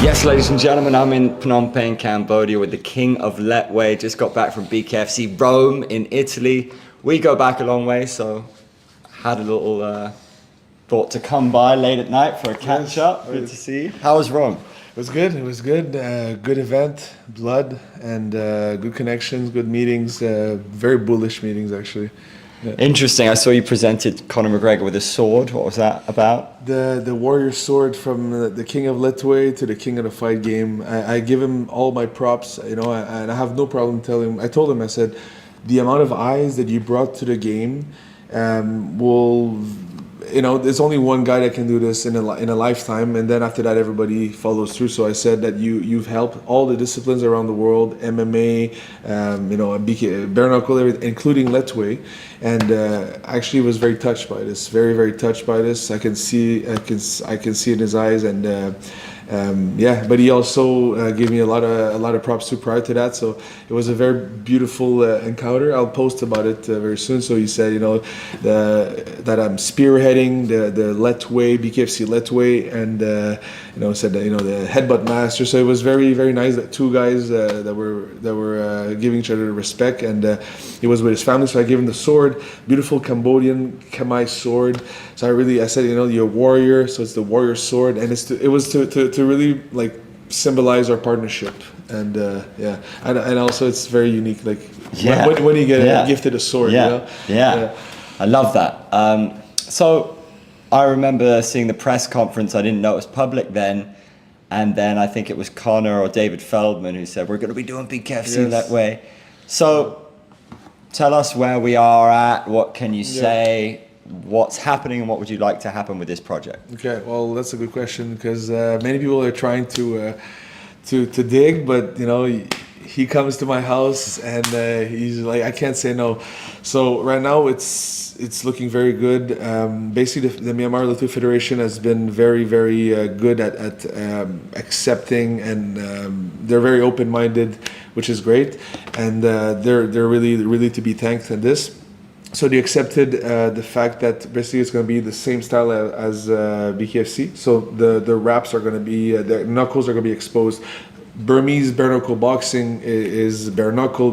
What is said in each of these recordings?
Yes, ladies and gentlemen, I'm in Phnom Penh, Cambodia with the King of Letway. Just got back from BKFC Rome in Italy. We go back a long way, so had a little thought to come by late at night for a catch up. Good to see you. How was Rome? It was good. It was good. Good event, blood, and good connections, good meetings. Very bullish meetings, actually. Yeah. Interesting. I saw you presented Conor McGregor with a sword. What was that about? The warrior sword from the King of Letway to the King of the Fight game. I give him all my props, and I have no problem telling him. I told him, I said, the amount of eyes that you brought to the game will. There's only one guy that can do this in a lifetime, and then after that, everybody follows through. So I said that you've helped all the disciplines around the world, MMA, bare knuckle, including Letway, and actually was very touched by this. Very, very touched by this. I can see in his eyes, and. But he also gave me a lot of props too prior to that. So it was a very beautiful encounter. I'll post about it very soon. So he said, that I'm spearheading the Letway, BKFC Letway, and said that the headbutt master. So it was very, very nice that two guys that were giving each other respect, and he was with his family. So I gave him the sword, beautiful Cambodian Khmer sword. So I said, you're a warrior, so it's the warrior sword, and it was to really like symbolize our partnership, and and also it's very unique. Like when you get gifted a sword, I love that. So I remember seeing the press conference. I didn't know it was public then, and then I think it was Conor or David Feldman who said we're going to be doing BKFC that way. So tell us where we are at. What can you say? What's happening, and what would you like to happen with this project? Okay, well, that's a good question, because many people are trying to dig, but he comes to my house and he's like, I can't say no. So right now it's looking very good. Basically, the Myanmar Letway Federation has been very, very good at accepting, and they're very open-minded, which is great, and they're really, really to be thanked in this. So they accepted the fact that basically it's going to be the same style as BKFC. So the wraps are going to be, the knuckles are going to be exposed. Burmese bare knuckle boxing is bare knuckle,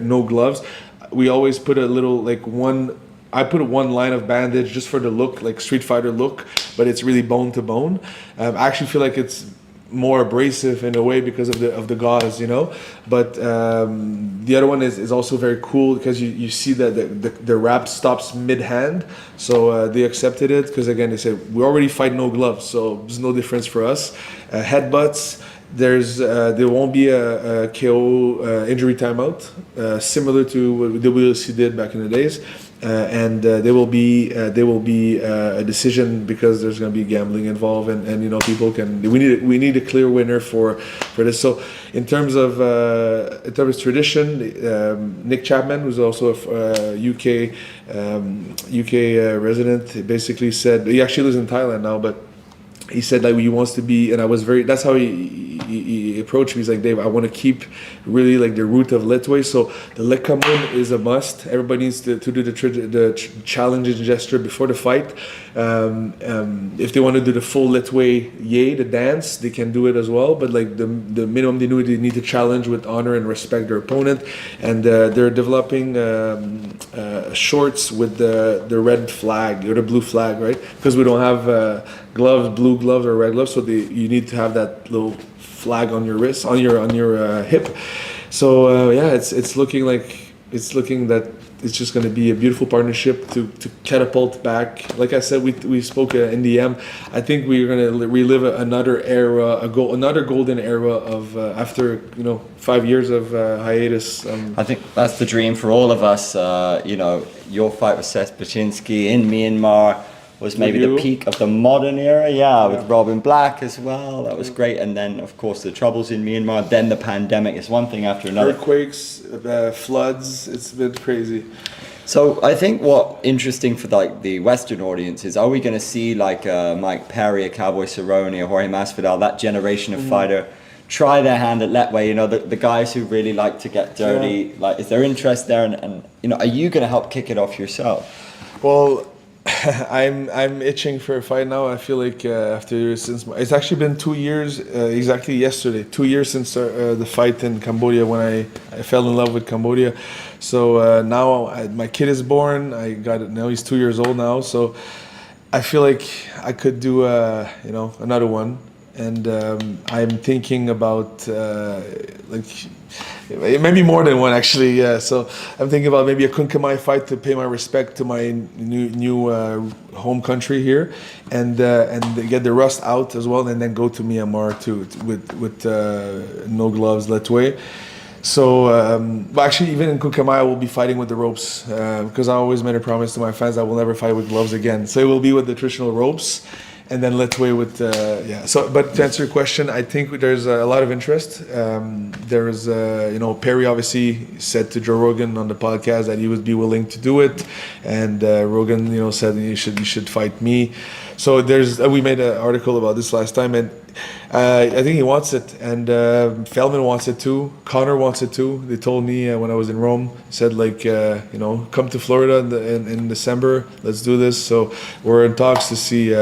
no gloves. We always put a little I put one line of bandage just for the look, like Street Fighter look, but it's really bone to bone. I actually feel like it's more abrasive in a way because of the gauze, but the other one is also very cool because you see that the wrap stops mid-hand, so they accepted it because, again, they said we already fight no gloves, so there's no difference for us. Headbutts, there won't be a KO injury timeout, similar to what WLC did back in the days. And there will be a decision because there's going to be gambling involved, and people we need a clear winner for this. So in terms of tradition, Nick Chapman, who's also a UK resident, basically said he actually lives in Thailand now, but he said he wants to be, and that's how he approached me. He's like, Dave, I want to keep really like the root of Letway. So the Lekamun is a must. Everybody needs to do the challenging gesture before the fight. If they want to do the full Letway the dance, they can do it as well. But like the minimum they need to challenge with honor and respect their opponent. And they're developing shorts with the red flag or the blue flag, right? Because we don't have gloves, blue gloves or red gloves, so you need to have that little flag on your wrist, on your hip. So it's looking that it's just going to be a beautiful partnership to catapult back. Like I said, we spoke in DM. I think we're going to relive another era, another golden era of after 5 years of hiatus. I think that's the dream for all of us. Your fight with Seth Baczynski in Myanmar was maybe the peak of the modern era, with Robin Black as well. That was great. And then, of course, the troubles in Myanmar. Then the pandemic is one thing after another. Earthquakes, floods. It's been crazy. So I think what interesting for the Western audience is, are we going to see Mike Perry, a Cowboy Cerrone, or Jorge Masvidal, that generation of fighter, try their hand at Letway? The guys who really like to get dirty. Is there interest there? And are you going to help kick it off yourself? Well, I'm itching for a fight now. I feel like it's actually been 2 years exactly yesterday. 2 years since the fight in Cambodia when I fell in love with Cambodia. So now my kid is born. I got it now. He's 2 years old now. So I feel like I could do another one. And I'm thinking about maybe more than one actually. Yeah. So I'm thinking about maybe a Kunkamai fight to pay my respect to my new home country here, and get the rust out as well, and then go to Myanmar with no gloves, Letway. So, but actually, even in Kunkamai, I will be fighting with the ropes because I always made a promise to my fans I will never fight with gloves again. So it will be with the traditional ropes. And then let's wait with So, but to answer your question, I think there's a lot of interest. There's Perry obviously said to Joe Rogan on the podcast that he would be willing to do it, and Rogan said you should fight me. So we made an article about this last time, and I think he wants it, and Feldman wants it too. Connor wants it too. They told me when I was in Rome, said come to Florida in December. Let's do this. So we're in talks to see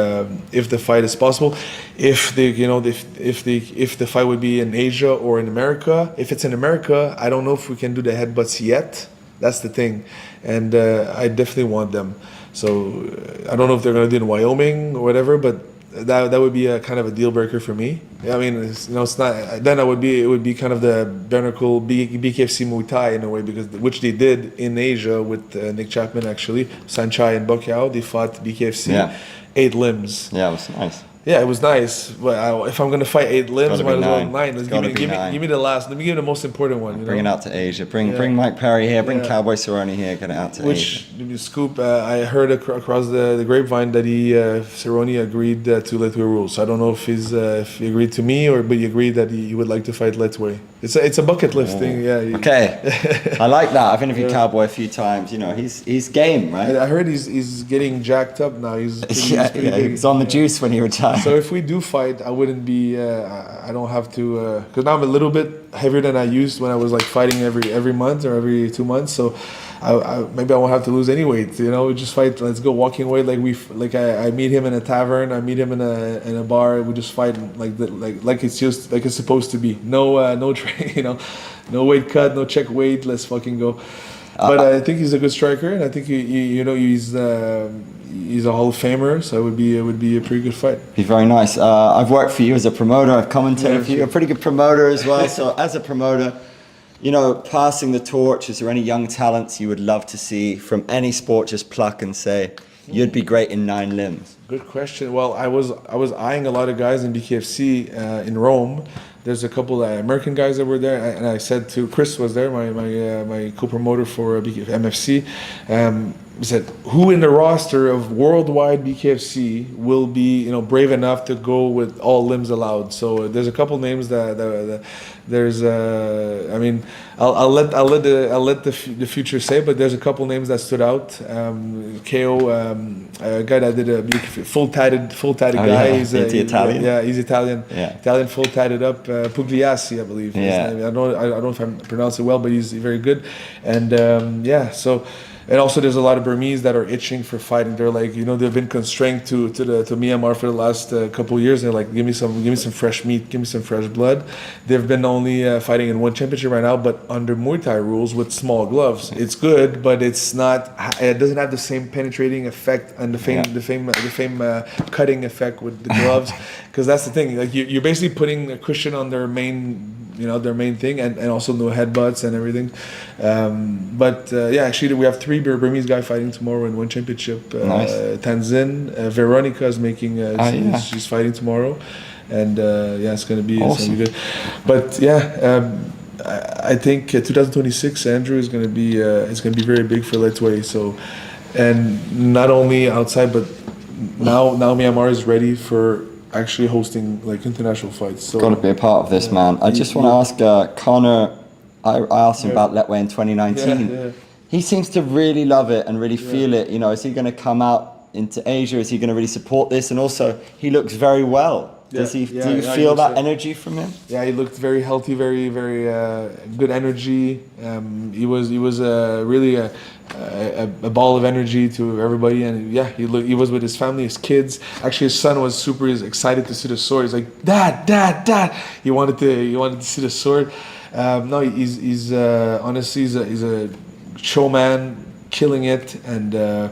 if the fight is possible. If the fight would be in Asia or in America. If it's in America, I don't know if we can do the headbutts yet. That's the thing, and I definitely want them. So I don't know if they're gonna do it in Wyoming or whatever, but that would be a kind of a deal breaker for me. I mean, it's not. Then it would be kind of the Bernacle BKFC Muay Thai in a way, because which they did in Asia with Nick Chapman actually, Sanchai and Bukyao. They fought BKFC, 8 limbs. Yeah, it was nice. Yeah, it was nice, but if I'm gonna fight 8 limbs, might as well 9. Give me the last. Let me give you the most important one. Bring it out to Asia. Bring Mike Perry here. Bring Cowboy Cerrone here. Get it out to Asia. Scoop? I heard across the grapevine that Cerrone agreed to Letway rules. So I don't know if he agreed to me but he agreed that he would like to fight Letway. It's a bucket list thing. Yeah. Okay. I like that. I've interviewed Cowboy a few times. He's game, right? I heard he's getting jacked up now. He's he was on the juice when he retired. So if we do fight, I wouldn't be. I don't have to, because now I'm a little bit heavier than I used when I was like fighting every month or every 2 months. So maybe I won't have to lose any weight. We just fight. Let's go walking weight. I meet him in a tavern. I meet him in a bar. We just fight like it's supposed to be. No train. No weight cut. No check weight. Let's fucking go. But I think he's a good striker, and I think he's a Hall of Famer, so it would be a pretty good fight. Be very nice. I've worked for you as a promoter. I've commentated for you. A pretty good promoter as well. So as a promoter, passing the torch, is there any young talents you would love to see from any sport? Just pluck and say, you'd be great in 9 limbs. Good question. Well, I was eyeing a lot of guys in BKFC in Rome. There's a couple of American guys that were there, and I said to Chris was there, my co-promoter for MFC. He said, who in the roster of worldwide BKFC will be brave enough to go with all limbs allowed? So there's a couple names that there's I'll let the future say, but there's a couple names that stood out. KO, a guy that did a full tatted guy. Yeah. He's Italian. Yeah, he's Italian. Yeah. Italian, full tatted up. Pugliasi, I believe. Yeah. I don't know if I pronounce it well, but he's very good. And so. And also, there's a lot of Burmese that are itching for fighting. They're like, they've been constrained to Myanmar for the last couple of years. They're like, give me some fresh meat, give me some fresh blood. They've been only fighting in one championship right now, but under Muay Thai rules with small gloves. It's good, but it's not. It doesn't have the same penetrating effect and the same cutting effect with the gloves. Because that's the thing. Like you're basically putting a cushion on their main. Their main thing, and also no headbutts and everything. Actually, we have 3 Burmese guys fighting tomorrow in one championship. Nice. Tanzin, Veronica is making. She's fighting tomorrow, and it's gonna be awesome. Good. But I think 2026 Andrew is gonna be it's gonna be very big for Letway. So, and not only outside, but now Myanmar is ready for actually hosting like international fights. So got to be a part of this, man. I just want to ask Connor. I asked him about Letway in 2019. Yeah. He seems to really love it and really feel it. Is he going to come out into Asia? Is he going to really support this? And also, he looks very well. Does he? Yeah, do you yeah, he feel looks that like- energy from him? Yeah, he looked very healthy, very good energy. He was really a ball of energy to everybody, and yeah, he was with his family, his kids. Actually, his son was super excited to see the sword. He's like, Dad, Dad, Dad. He wanted to see the sword. No, he's honestly he's a showman, killing it, and.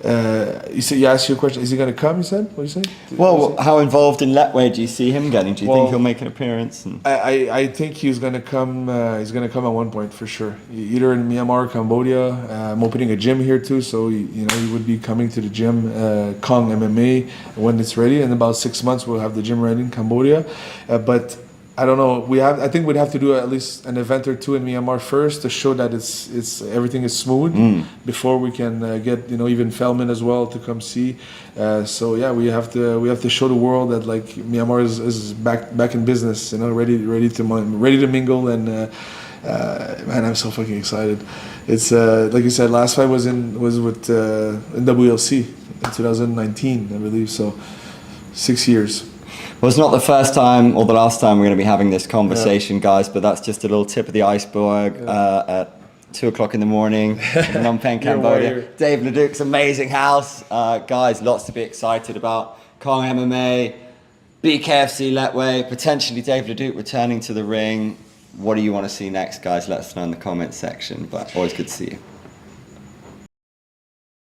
You asked your question. Is he going to come? You said. What did you say? Well, how involved in Letway do you see him getting? Do you Well, think he'll make an appearance? And I think he's gonna come. He's gonna come at one point for sure. Either in Myanmar, or Cambodia. I'm opening a gym here too, so he would be coming to the gym, Kong MMA, when it's ready. In about 6 months, we'll have the gym ready in Cambodia. But I don't know. I think we'd have to do at least an event or two in Myanmar first to show that it's everything is smooth before we can get even Feldman as well to come see. So yeah, we have to show the world that like Myanmar is back in business. Ready to mingle, and man, I'm so fucking excited. It's like you said, last fight was with in WLC in 2019, I believe. So 6 years. well, it's not the first time or the last time we're going to be having this conversation, guys. But that's just a little tip of the iceberg. At 2 o'clock in the morning in Phnom Penh, Cambodia. warrior. Dave Leduc's amazing house. Guys, lots to be excited about. Kong MMA, BKFC Letway, potentially Dave Leduc returning to the ring. What do you want to see next, guys? Let us know in the comments section. But always good to see you.